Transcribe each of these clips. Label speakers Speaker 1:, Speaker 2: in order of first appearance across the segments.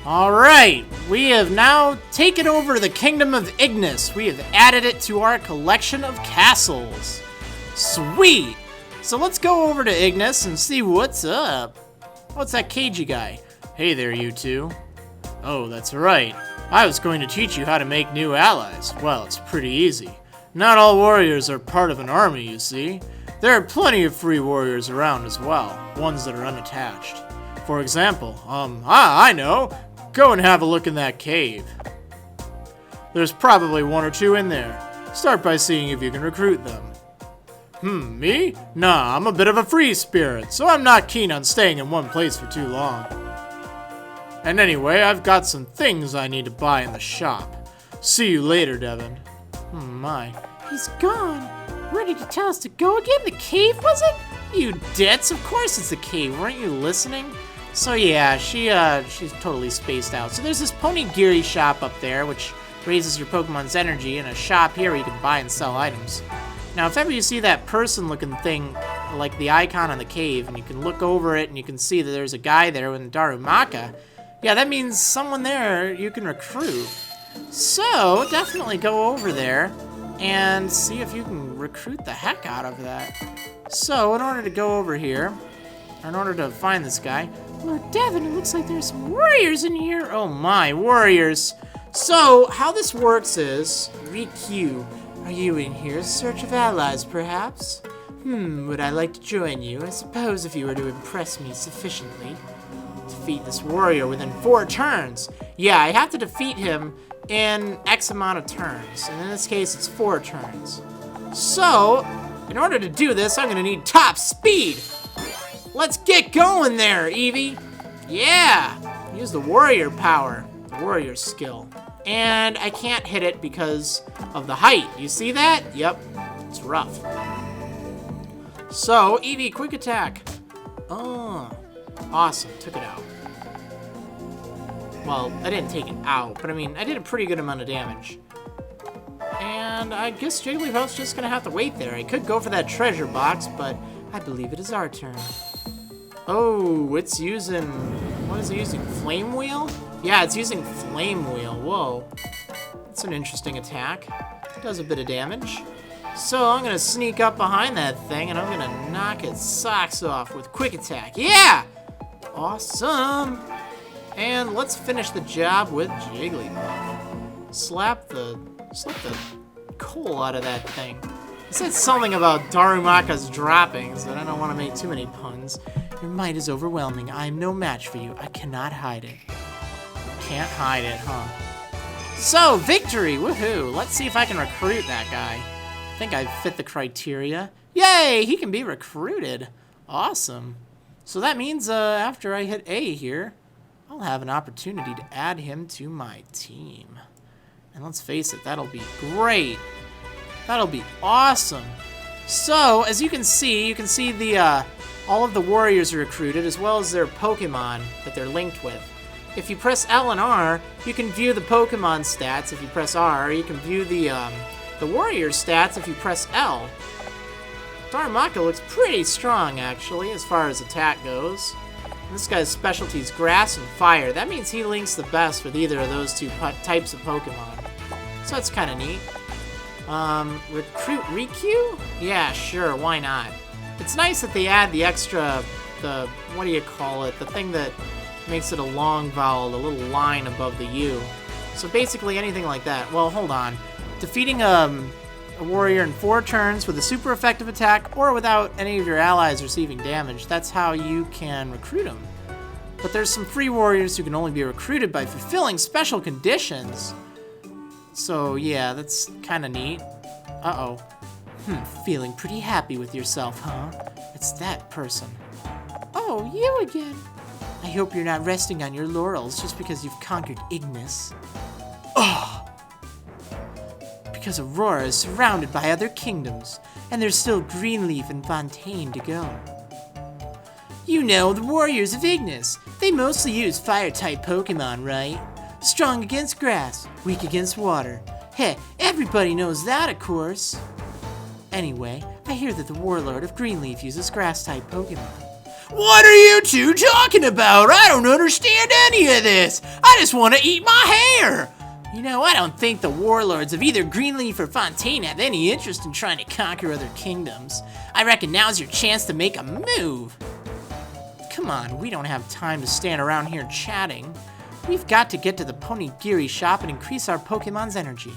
Speaker 1: Alright, we have now taken over the kingdom of Ignis. We have added it to our collection of castles. Sweet! So let's go over to Ignis and see what's up. What's that cagey guy? Hey there, you two. Oh, that's right. I was going to teach you how to make new allies. Well, it's pretty easy. Not all warriors are part of an army, you see. There are plenty of free warriors around as well, ones that are unattached. For example, I know. Go and have a look in that cave. There's probably one or two in there. Start by seeing if you can recruit them. Me? Nah, I'm a bit of a free spirit, so I'm not keen on staying in one place for too long. And anyway, I've got some things I need to buy in the shop. See you later, Devin. My. He's gone. Ready to tell us to go again? The cave, was it? You ditz, of course it's the cave. Weren't you listening? So yeah, she's totally spaced out. So there's this Ponigiri shop up there, which raises your Pokemon's energy, and a shop here where you can buy and sell items. Now, if ever you see that person-looking thing, like the icon on the cave, and you can look over it and you can see that there's a guy there with Darumaka, yeah, that means someone there you can recruit. So, definitely go over there and see if you can recruit the heck out of that. So, in order to go over here, or in order to find this guy, Lord Devin, it looks like there's some warriors in here. Oh my, warriors. So, how this works is, Riku, are you in here in search of allies, perhaps? Would I like to join you? I suppose if you were to impress me sufficiently. Defeat this warrior within 4 turns. Yeah, I have to defeat him in X amount of turns. And in this case, it's 4 turns. So, in order to do this, I'm gonna need top speed. Let's get going there, Eevee. Yeah, use the warrior power, the warrior skill. And I can't hit it because of the height. You see that? Yep, it's rough. So, Eevee, quick attack. Oh, awesome, took it out. Well, I didn't take it out, but I mean, I did a pretty good amount of damage. And I guess Jigglypuff's just gonna have to wait there. I could go for that treasure box, but I believe it is our turn. Oh, it's using, what is it using, Flame Wheel? Yeah, it's using Flame Wheel, whoa. That's an interesting attack. It does a bit of damage. So I'm gonna sneak up behind that thing and I'm gonna knock its socks off with Quick Attack. Yeah! Awesome! And let's finish the job with Jigglypuff. Slap the coal out of that thing. It said something about Darumaka's droppings, but I don't want to make too many puns. Your might is overwhelming. I am no match for you. I cannot hide it. Can't hide it, huh? So, victory! Woohoo! Let's see if I can recruit that guy. I think I fit the criteria. Yay! He can be recruited. Awesome. So that means after I hit A here, I'll have an opportunity to add him to my team. And let's face it, that'll be great. That'll be awesome. So, as you can see the all of the warriors are recruited, as well as their Pokemon that they're linked with. If you press L and R, you can view the Pokemon stats. If you press R, you can view the warrior stats if you press L. Darumaka looks pretty strong, actually, as far as attack goes. This guy's specialty is grass and fire. That means he links the best with either of those two types of Pokemon. So that's kind of neat. Recruit Riku? Yeah, sure, why not? It's nice that they add the extra, what do you call it? The thing that makes it a long vowel, the little line above the U. So basically anything like that. Well, hold on. Defeating a warrior in 4 turns with a super effective attack or without any of your allies receiving damage, that's how you can recruit them. But there's some free warriors who can only be recruited by fulfilling special conditions. So yeah, that's kind of neat. Uh-oh. Feeling pretty happy with yourself, huh? It's that person. Oh, you again. I hope you're not resting on your laurels just because you've conquered Ignis. Oh! Because Aurora is surrounded by other kingdoms, and there's still Greenleaf and Fontaine to go. You know, the warriors of Ignis. They mostly use fire-type Pokemon, right? Strong against grass, weak against water. Heh, everybody knows that, of course. Anyway, I hear that the Warlord of Greenleaf uses grass-type Pokemon. What are you two talking about? I don't understand any of this. I just want to eat my hair. You know, I don't think the warlords of either Greenleaf or Fontaine have any interest in trying to conquer other kingdoms. I reckon now's your chance to make a move. Come on, we don't have time to stand around here chatting. We've got to get to the Ponigiri shop and increase our Pokemon's energy.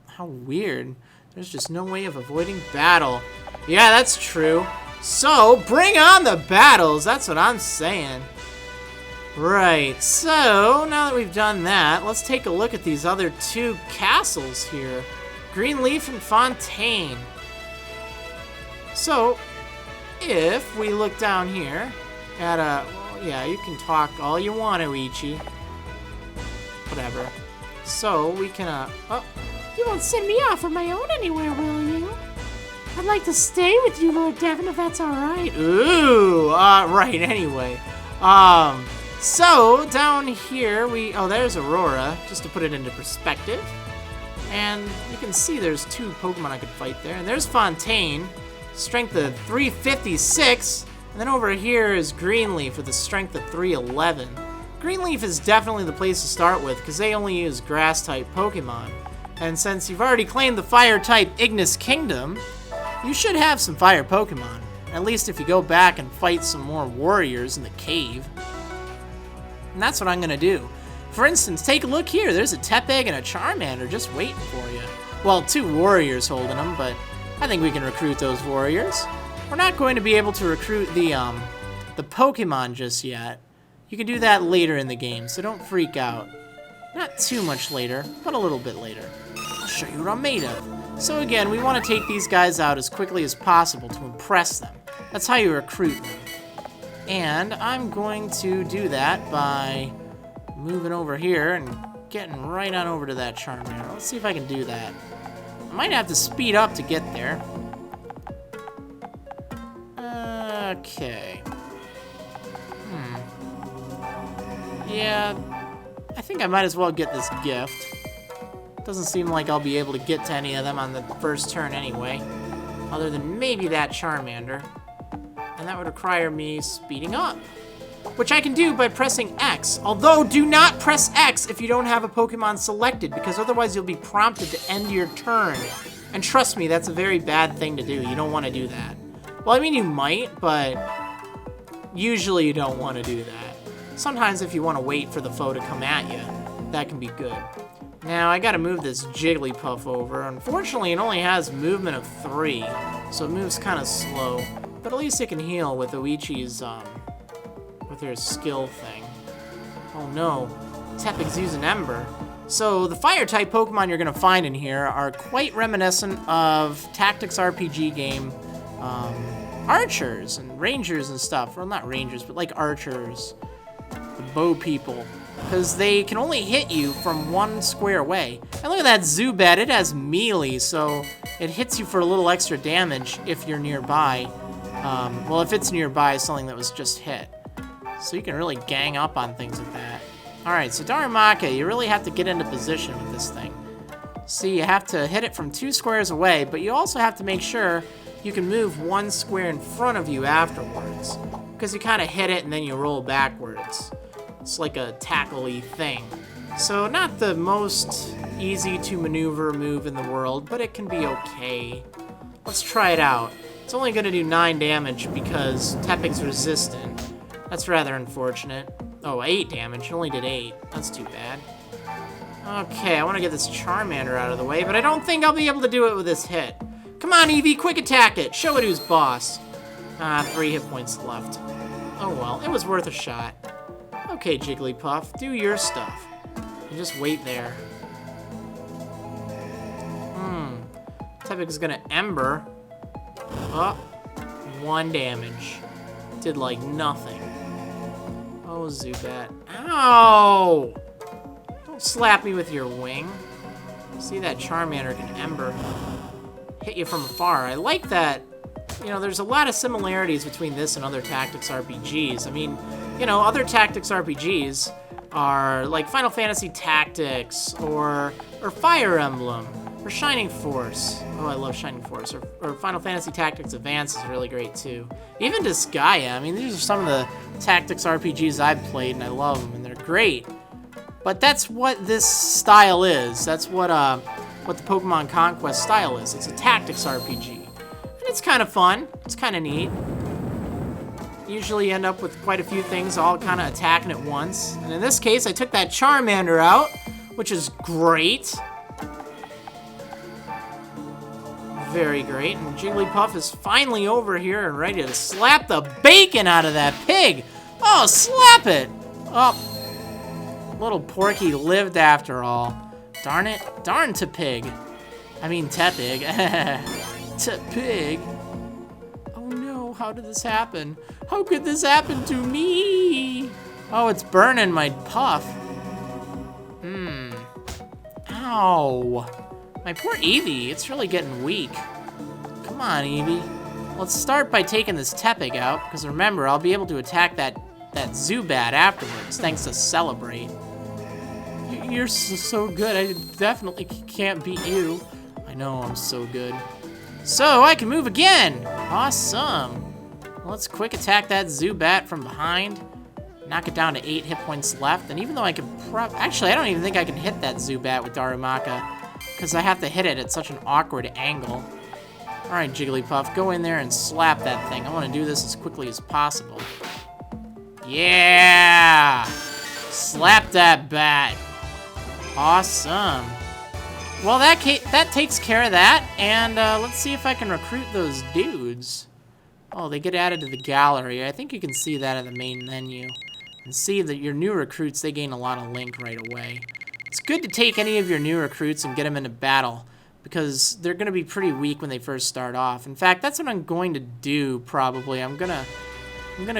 Speaker 1: How weird. There's just no way of avoiding battle. Yeah, that's true. So, bring on the battles. That's what I'm saying. Right, so now that we've done that, let's take a look at these other two castles here. Greenleaf and Fontaine. So, if we look down here at well, yeah, you can talk all you want, Oichi. Whatever. So, we can, oh.
Speaker 2: You won't send me off on my own anywhere, will you? I'd like to stay with you, Lord Devon, if that's alright.
Speaker 1: Ooh, right, anyway. So, down here, oh, there's Aurora, just to put it into perspective. And you can see there's two Pokemon I could fight there. And there's Fontaine, strength of 356. And then over here is Greenleaf with a strength of 311. Greenleaf is definitely the place to start with, because they only use Grass-type Pokemon. And since you've already claimed the Fire-type Ignis Kingdom, you should have some Fire Pokemon. At least if you go back and fight some more warriors in the cave. And that's what I'm gonna do. For instance, take a look here. There's a Tepig and a Charmander just waiting for you. Well, two warriors holding them, but I think we can recruit those warriors. We're not going to be able to recruit the Pokemon just yet. You can do that later in the game, so don't freak out. Not too much later, but a little bit later. I'll show you what I'm made of. So again, we want to take these guys out as quickly as possible to impress them. That's how you recruit them. And I'm going to do that by moving over here and getting right on over to that Charmander. Let's see if I can do that. I might have to speed up to get there. Okay. Yeah, I think I might as well get this gift. Doesn't seem like I'll be able to get to any of them on the first turn anyway. Other than maybe that Charmander. And that would require me speeding up. Which I can do by pressing X. Although, do not press X if you don't have a Pokemon selected, because otherwise you'll be prompted to end your turn. And trust me, that's a very bad thing to do. You don't want to do that. Well, I mean, you might, but usually you don't want to do that. Sometimes if you want to wait for the foe to come at you, that can be good. Now, I gotta move this Jigglypuff over. Unfortunately, it only has movement of 3, so it moves kind of slow. But at least it can heal with Oichi's, with her skill thing. Oh no, Tepig's using Ember. So the Fire-type Pokemon you're gonna find in here are quite reminiscent of Tactics RPG game, archers and rangers and stuff. Well, not rangers, but like archers, the bow people. Because they can only hit you from one square away. And look at that Zubat, it has melee, so it hits you for a little extra damage if you're nearby. Well, if it's nearby something that was just hit. So you can really gang up on things with that. Alright, so Darumaka, you really have to get into position with this thing. See, you have to hit it from 2 squares away, but you also have to make sure you can move 1 square in front of you afterwards. Because you kind of hit it and then you roll backwards. It's like a tackle-y thing. So not the most easy to maneuver move in the world, but it can be okay. Let's try it out. It's only going to do 9 damage because Tepig's resistant. That's rather unfortunate. Oh, 8 damage. It only did 8. That's too bad. Okay, I want to get this Charmander out of the way, but I don't think I'll be able to do it with this hit. Come on, Eevee, quick attack it. Show it who's boss. 3 hit points left. Oh well, it was worth a shot. Okay, Jigglypuff, do your stuff. And just wait there. Tepig's gonna Ember. Oh, 1 damage. Did like nothing. Oh, Zubat. Ow! Don't slap me with your wing. See, that Charmander can Ember. Hit you from afar. I like that. You know, there's a lot of similarities between this and other Tactics RPGs. I mean, you know, other Tactics RPGs are like Final Fantasy Tactics or Fire Emblem. Or Shining Force. Oh, I love Shining Force. Or Final Fantasy Tactics Advance is really great too. Even Disgaea. I mean, these are some of the tactics RPGs I've played, and I love them, and they're great. But that's what this style is. That's what the Pokemon Conquest style is. It's a tactics RPG. And it's kind of fun. It's kind of neat. Usually end up with quite a few things all kind of attacking at once. And in this case, I took that Charmander out, which is great. Very great. And Jigglypuff is finally over here and ready to slap the bacon out of that pig. Oh, slap it. Oh, little Porky lived after all. Darn it. Darn Tepig. I mean Tepig. Tepig. Oh no, how did this happen? How could this happen to me? Oh, it's burning my puff. Ow. My poor Eevee, it's really getting weak. Come on, Eevee. Let's start by taking this Tepig out, because remember, I'll be able to attack that Zubat afterwards, thanks to Celebrate. You're so good, I definitely can't beat you. I know, I'm so good. So, I can move again! Awesome! Let's quick attack that Zubat from behind. Knock it down to 8 hit points left, and even though I can actually, I don't even think I can hit that Zubat with Darumaka, because I have to hit it at such an awkward angle. Alright, Jigglypuff, go in there and slap that thing. I want to do this as quickly as possible. Yeah! Slap that bat. Awesome. Well, that takes care of that, and let's see if I can recruit those dudes. Oh, they get added to the gallery. I think you can see that in the main menu. And see that your new recruits, they gain a lot of link right away. It's good to take any of your new recruits and get them into battle, because they're going to be pretty weak when they first start off. In fact, that's what I'm going to do, probably. I'm gonna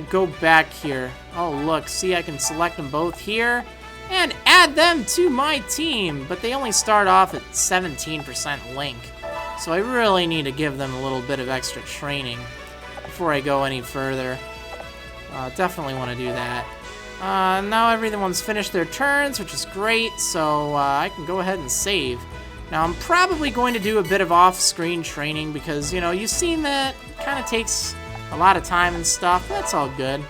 Speaker 1: go back here. Oh, look, see, I can select them both here and add them to my team, but they only start off at 17% link. So I really need to give them a little bit of extra training before I go any further. Definitely want to do that. Now everyone's finished their turns, which is great, so I can go ahead and save. Now I'm probably going to do a bit of off-screen training because, you know, you've seen that kind of takes a lot of time and stuff. That's all good.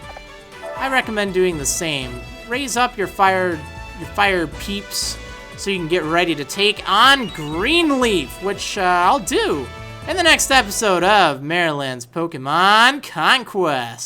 Speaker 1: I recommend doing the same. Raise up your fire peeps so you can get ready to take on Greenleaf, which I'll do in the next episode of Maryland's Pokemon Conquest.